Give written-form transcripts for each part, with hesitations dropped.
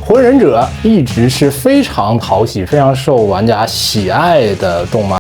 火影忍者一直是非常讨喜、非常受玩家喜爱的动漫。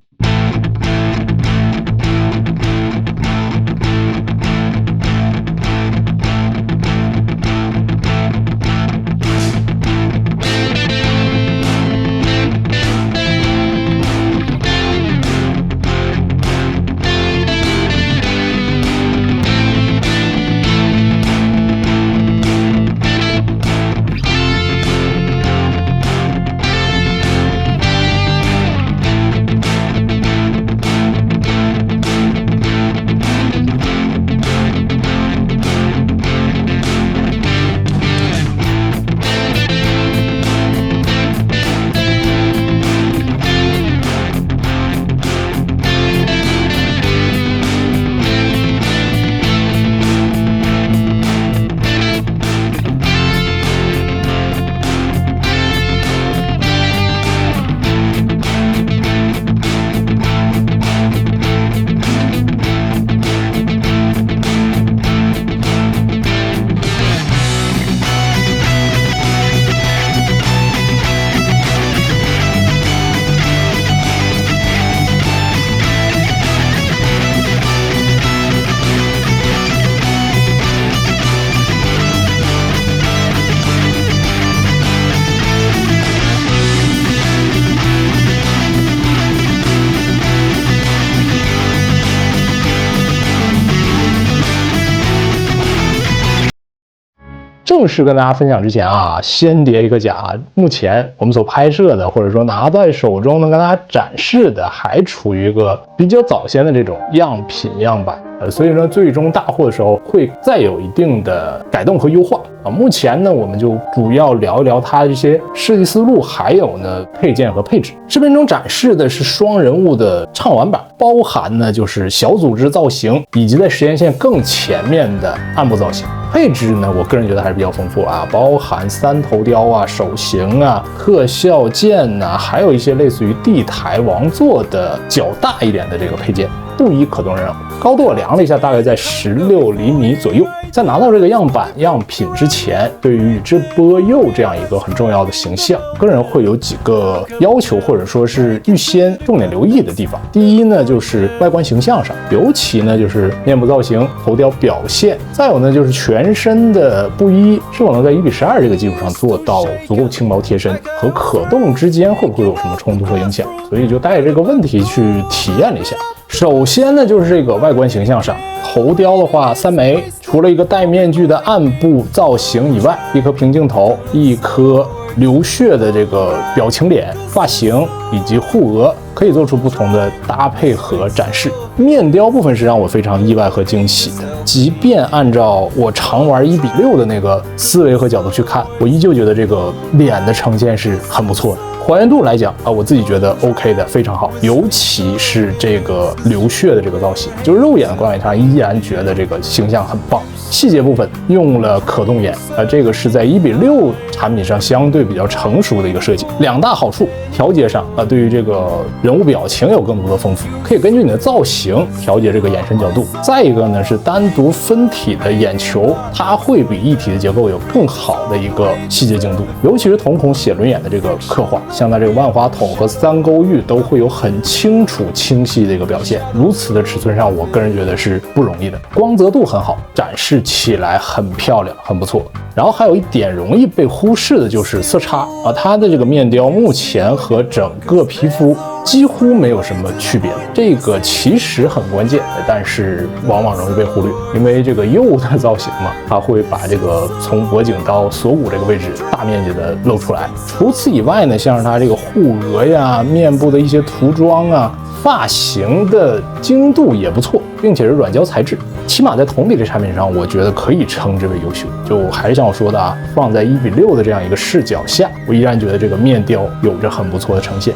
正式跟大家分享之前啊，先叠一个甲。目前我们所拍摄的，或者说拿在手中能跟大家展示的，还处于一个比较早先的这种样品样板。所以呢，最终大货的时候会再有一定的改动和优化啊。目前呢，我们就主要聊一聊它这些设计思路，还有呢配件和配置。视频中展示的是双人物的畅玩版，包含呢就是小组织造型，以及在时间线更前面的暗部造型。配置呢，我个人觉得还是比较丰富啊，包含3头雕啊、手型啊、特效件啊，还有一些类似于地台王座的较大一点的这个配件。布衣可动任务高度我量了一下，大概在16厘米左右。在拿到这个样板样品之前，对于宇智波鼬这样一个很重要的形象，个人会有几个要求，或者说是预先重点留意的地方。第一呢，就是外观形象上，尤其呢就是面部造型、头雕表现，再有呢就是全身的布衣是否能在1:12这个基础上做到足够轻薄贴身，和可动之间会不会有什么冲突和影响，所以就带着这个问题去体验了一下。首先呢，就是这个外观形象上，头雕的话3枚，除了一个戴面具的暗部造型以外，一颗平镜头，一颗流血的这个表情脸、发型以及护额，可以做出不同的搭配和展示。面雕部分是让我非常意外和惊喜的，即便按照我常玩1:6的那个思维和角度去看，我依旧觉得这个脸的呈现是很不错的。还原度来讲啊，我自己觉得 OK 的，非常好，尤其是这个流血的这个造型，就肉眼的观感上依然觉得这个形象很棒。细节部分用了可动眼，这个是在1:6产品上相对比较成熟的一个设计。2大好处，调节上对于这个人物表情有更多的丰富，可以根据你的造型调节这个眼神角度。再一个呢是单独分体的眼球，它会比一体的结构有更好的一个细节精度，尤其是瞳孔写轮眼的这个刻画，像它这个万花筒和3勾玉都会有很清楚清晰的一个表现。如此的尺寸上，我个人觉得是不容易的，光泽度很好，展示起来很漂亮，很不错。然后还有一点容易被忽视的就是色差啊，它的这个面雕目前和整个皮肤几乎没有什么区别，这个其实很关键，但是往往容易被忽略，因为这个鼬的造型嘛，它会把这个从脖颈到锁骨这个位置大面积的露出来。除此以外呢，像是它这个护额呀、面部的一些涂装啊、发型的精度也不错，并且是软胶材质，起码在同比例产品上，我觉得可以称之为优秀。就还是像我说的啊，放在1:6的这样一个视角下，我依然觉得这个面雕有着很不错的呈现。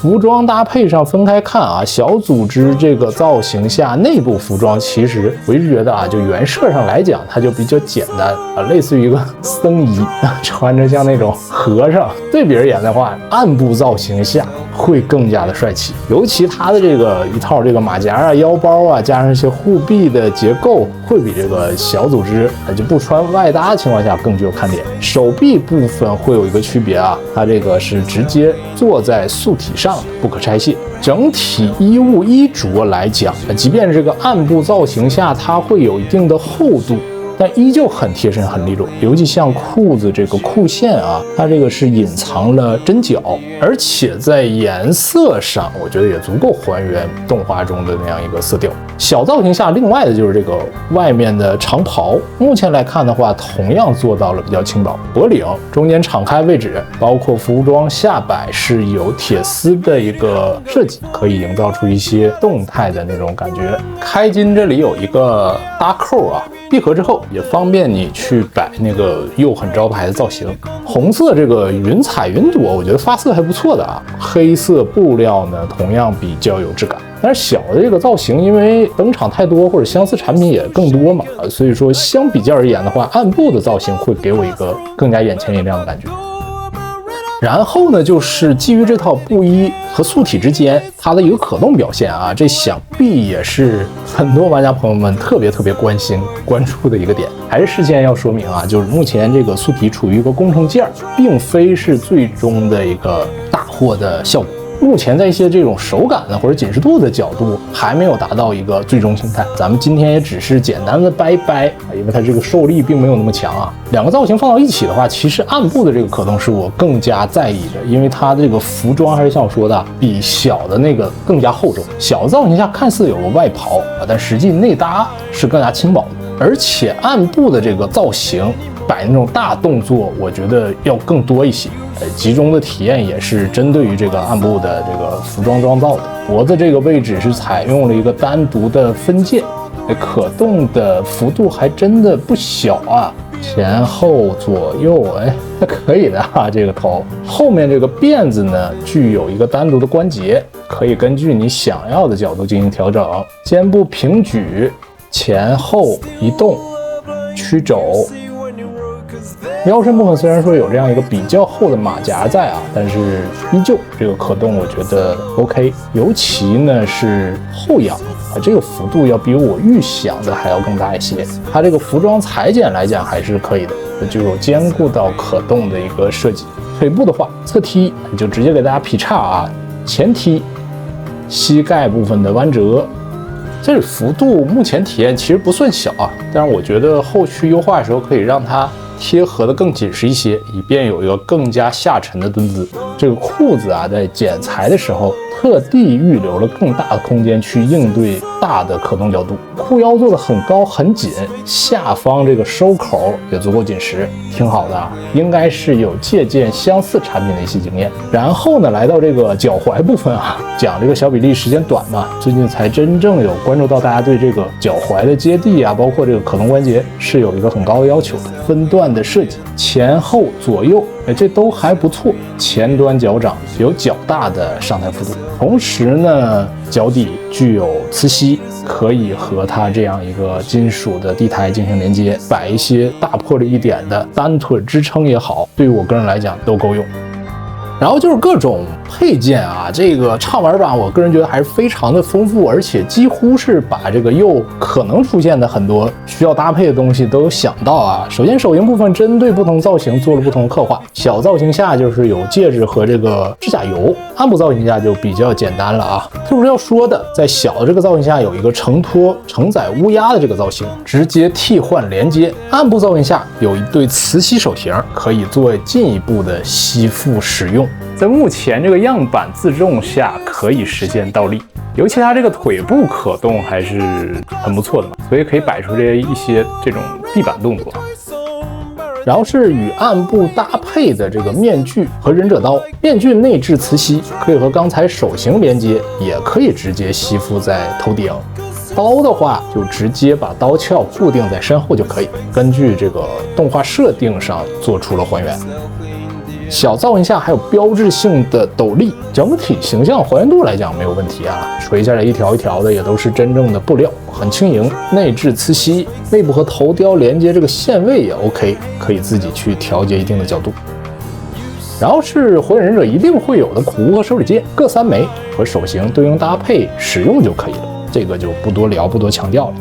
服装搭配上分开看啊，小组织这个造型下内部服装，其实我一直觉得啊，就原设上来讲，它就比较简单啊，类似于一个僧衣穿着像那种和尚。对比而言的话，暗部造型下会更加的帅气，尤其它的这个一套这个马甲啊、腰包啊，加上一些护臂的结构，会比这个小组织就不穿外搭的情况下更具有看点。手臂部分会有一个区别啊，它这个是直接坐在素体上，不可拆卸。整体衣物衣着来讲，即便是这个暗部造型下，它会有一定的厚度，但依旧很贴身很利落。尤其像裤子这个裤线啊，它这个是隐藏了针脚，而且在颜色上我觉得也足够还原动画中的那样一个色调。小造型下另外的就是这个外面的长袍，目前来看的话同样做到了比较轻薄，脖领中间敞开位置，包括服装下摆是有铁丝的一个设计，可以营造出一些动态的那种感觉。开襟这里有一个搭扣啊，闭合之后也方便你去摆那个又很招牌的造型。红色这个云彩云朵，我觉得发色还不错的啊。黑色布料呢，同样比较有质感。但是小的这个造型，因为登场太多或者相似产品也更多嘛，所以说相比较而言的话，暗部的造型会给我一个更加眼前一亮的感觉。然后呢，就是基于这套布衣和素体之间它的一个可动表现啊，这想必也是很多玩家朋友们特别关心关注的一个点。还是事先要说明啊，就是目前这个素体处于一个工程件，并非是最终的一个大货的效果。目前在一些这种手感的或者紧实度的角度还没有达到一个最终形态，咱们今天也只是简单的掰掰，因为它这个受力并没有那么强啊。两个造型放到一起的话，其实暗部的这个可动是我更加在意的，因为它的这个服装还是像我说的，比小的那个更加厚重。小造型下看似有个外袍啊，但实际内搭是更加轻薄的，而且暗部的这个造型摆那种大动作，我觉得要更多一些。集中的体验也是针对于这个暗部的这个服装装造的。脖子这个位置是采用了一个单独的分件，可动的幅度还真的不小啊，前后左右，还可以的啊。这个头后面这个辫子呢，具有一个单独的关节，可以根据你想要的角度进行调整。肩部平举，前后移动，曲肘。腰身部分虽然说有这样一个比较厚的马甲在啊，但是依旧这个可动我觉得 OK， 尤其呢是后仰这个幅度要比我预想的还要更大一些。它这个服装裁剪来讲还是可以的，就有兼顾到可动的一个设计。腿部的话，侧踢就直接给大家劈叉啊，前踢，膝盖部分的弯折。这个幅度目前体验其实不算小啊，但是我觉得后续优化的时候可以让它贴合的更紧实一些，以便有一个更加下沉的蹲姿。这个裤子啊，在剪裁的时候特地预留了更大的空间去应对大的可动角度，裤腰做的很高很紧，下方这个收口也足够紧实，挺好的啊，应该是有借鉴相似产品的一些经验。然后呢，来到这个脚踝部分啊，讲这个小比例时间短嘛，最近才真正有关注到大家对这个脚踝的接地啊，包括这个可动关节是有一个很高的要求的。分段的设计，前后左右，这都还不错。前端脚掌有较大的上抬幅度，同时呢，脚底具有磁吸，可以和它这样一个金属的地台进行连接，摆一些大魄力一点的单腿支撑也好，对于我个人来讲都够用。然后就是各种配件啊，这个畅玩版我个人觉得还是非常的丰富，而且几乎是把这个又可能出现的很多需要搭配的东西都有想到啊。首先手型部分针对不同造型做了不同的刻画，小造型下就是有戒指和这个指甲油，暗部造型下就比较简单了啊。特别要说的，在小的这个造型下有一个承托承载乌鸦的这个造型，直接替换连接。暗部造型下有一对磁吸手型，可以做进一步的吸附使用。在目前这个样板自重下可以实现倒立，尤其它这个腿部可动还是很不错的嘛，所以可以摆出一些这种地板动作。然后是与暗部搭配的这个面具和忍者刀，面具内置磁吸，可以和刚才手型连接，也可以直接吸附在头顶。刀的话就直接把刀鞘固定在身后就可以，根据这个动画设定上做出了还原。小造型下还有标志性的斗笠，整体形象还原度来讲没有问题啊，垂下来一条一条的也都是真正的布料，很轻盈。内置磁吸，内部和头雕连接这个线位也 OK， 可以自己去调节一定的角度。然后是火影忍者一定会有的苦无和手里剑，各3枚，和手型对应搭配使用就可以了，这个就不多聊不多强调了。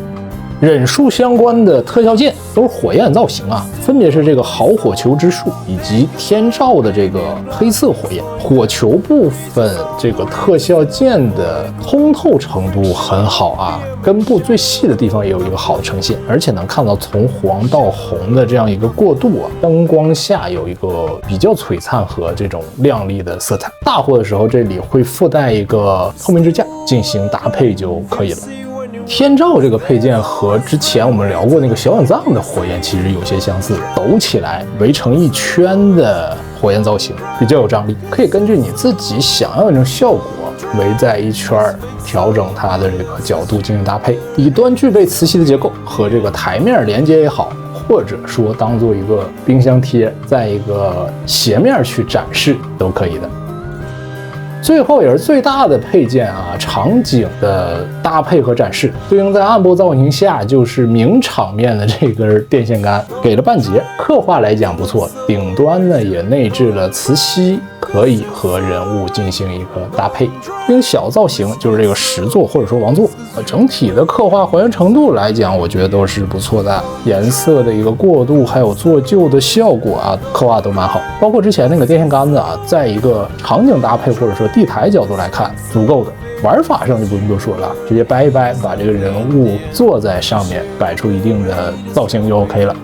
忍术相关的特效剑都是火焰造型啊，分别是这个好火球之术以及天照的这个黑色火焰。火球部分这个特效剑的通透程度很好啊，根部最细的地方也有一个好的呈现，而且能看到从黄到红的这样一个过渡啊，灯光下有一个比较璀璨和这种亮丽的色彩。大火的时候这里会附带一个透明支架进行搭配就可以了。天照这个配件和之前我们聊过那个小碗藏的火焰其实有些相似，抖起来围成一圈的火焰造型比较有张力，可以根据你自己想要的那种效果围在一圈，调整它的这个角度进行搭配。底端具备磁吸的结构，和这个台面连接也好，或者说当做一个冰箱贴，在一个斜面去展示都可以的。最后也是最大的配件啊，场景的搭配和展示，对应在暗部造型下就是名场面的这根电线杆，给了半截，刻画来讲不错。顶端呢也内置了磁吸，可以和人物进行一个搭配。对应小造型就是这个石座或者说王座，整体的刻画还原程度来讲，我觉得都是不错的。颜色的一个过渡，还有做旧的效果啊，刻画都蛮好。包括之前那个电线杆子啊，在一个场景搭配或者说地台角度来看，足够的。玩法上就不用多说了，直接掰一掰，把这个人物坐在上面，摆出一定的造型就 OK 了。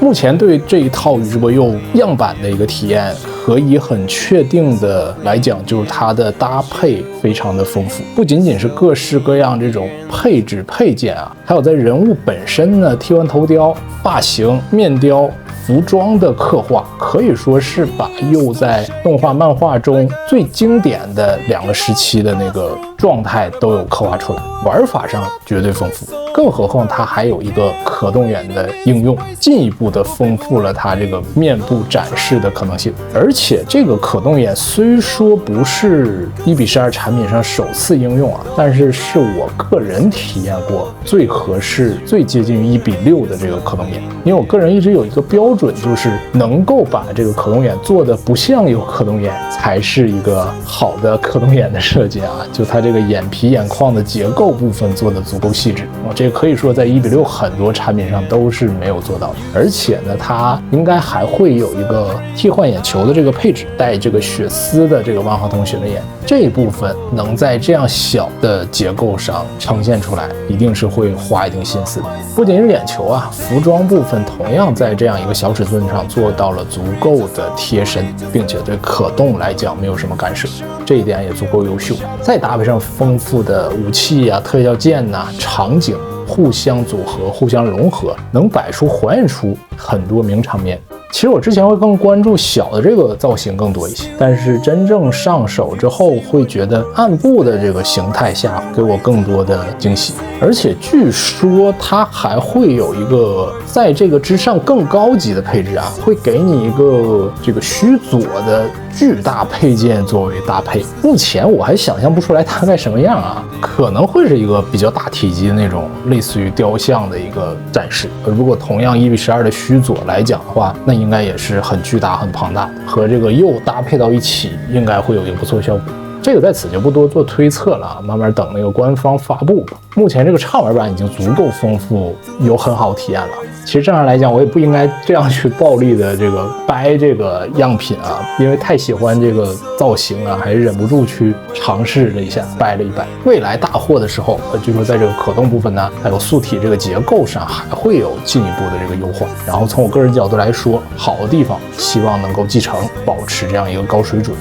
目前对这一套宇智波鼬样板的一个体验，可以很确定的来讲，就是它的搭配非常的丰富，不仅仅是各式各样这种配置配件啊，还有在人物本身呢，剃完头雕、发型、面雕、服装的刻画，可以说是把鼬在动画漫画中最经典的2个时期的那个状态都有刻画出来，玩法上绝对丰富。更何况它还有一个可动眼的应用，进一步的丰富了它这个面部展示的可能性。而且这个可动眼虽说不是1:12产品上首次应用啊，但是是我个人体验过最合适、最接近于1:6的这个可动眼。因为我个人一直有一个标准，就是能够把这个可动眼做的不像有可动眼，才是一个好的可动眼的设计啊。就它这个眼皮、眼眶的结构部分做的足够细致，这可以说在1:6很多产品上都是没有做到的。而且呢，它应该还会有一个替换眼球的这个配置，带这个血丝的这个万华同学的眼，这一部分能在这样小的结构上呈现出来，一定是会花一定心思的。不仅是眼球啊，服装部分同样在这样一个小尺寸上做到了足够的贴身，并且对可动来讲没有什么干涉，这一点也足够优秀。再搭配上丰富的武器啊、特效剑呐、场景互相组合、互相融合，能摆出还原出很多名场面。其实我之前会更关注小的这个造型更多一些，但是真正上手之后会觉得暗部的这个形态下给我更多的惊喜。而且据说它还会有一个在这个之上更高级的配置啊，会给你一个这个须佐的巨大配件作为搭配。目前我还想象不出来大概什么样啊，可能会是一个比较大体积的那种类似于雕像的一个展示。如果同样1:12的须佐来讲的话，那应该也是很巨大很庞大的，和这个鼬搭配到一起应该会有一个不错效果。这个在此就不多做推测了，慢慢等那个官方发布吧。目前这个畅玩版已经足够丰富，有很好体验了。其实正常来讲，我也不应该这样去暴力的这个掰这个样品啊，因为太喜欢这个造型啊，还是忍不住去尝试了一下，掰了一掰。未来大货的时候，据说在这个可动部分呢，还有素体这个结构上还会有进一步的这个优化。然后从我个人角度来说，好的地方希望能够继承，保持这样一个高水准。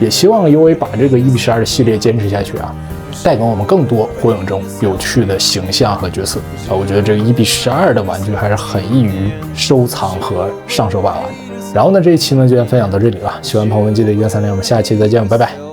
也希望 UA 把这个1:12的系列坚持下去啊，带给我们更多火影中有趣的形象和角色啊。我觉得这个1:12的玩具还是很易于收藏和上手把玩的。然后呢，这一期呢就先分享到这里了，喜欢朋友们记得1键3连，我们下期再见，拜拜。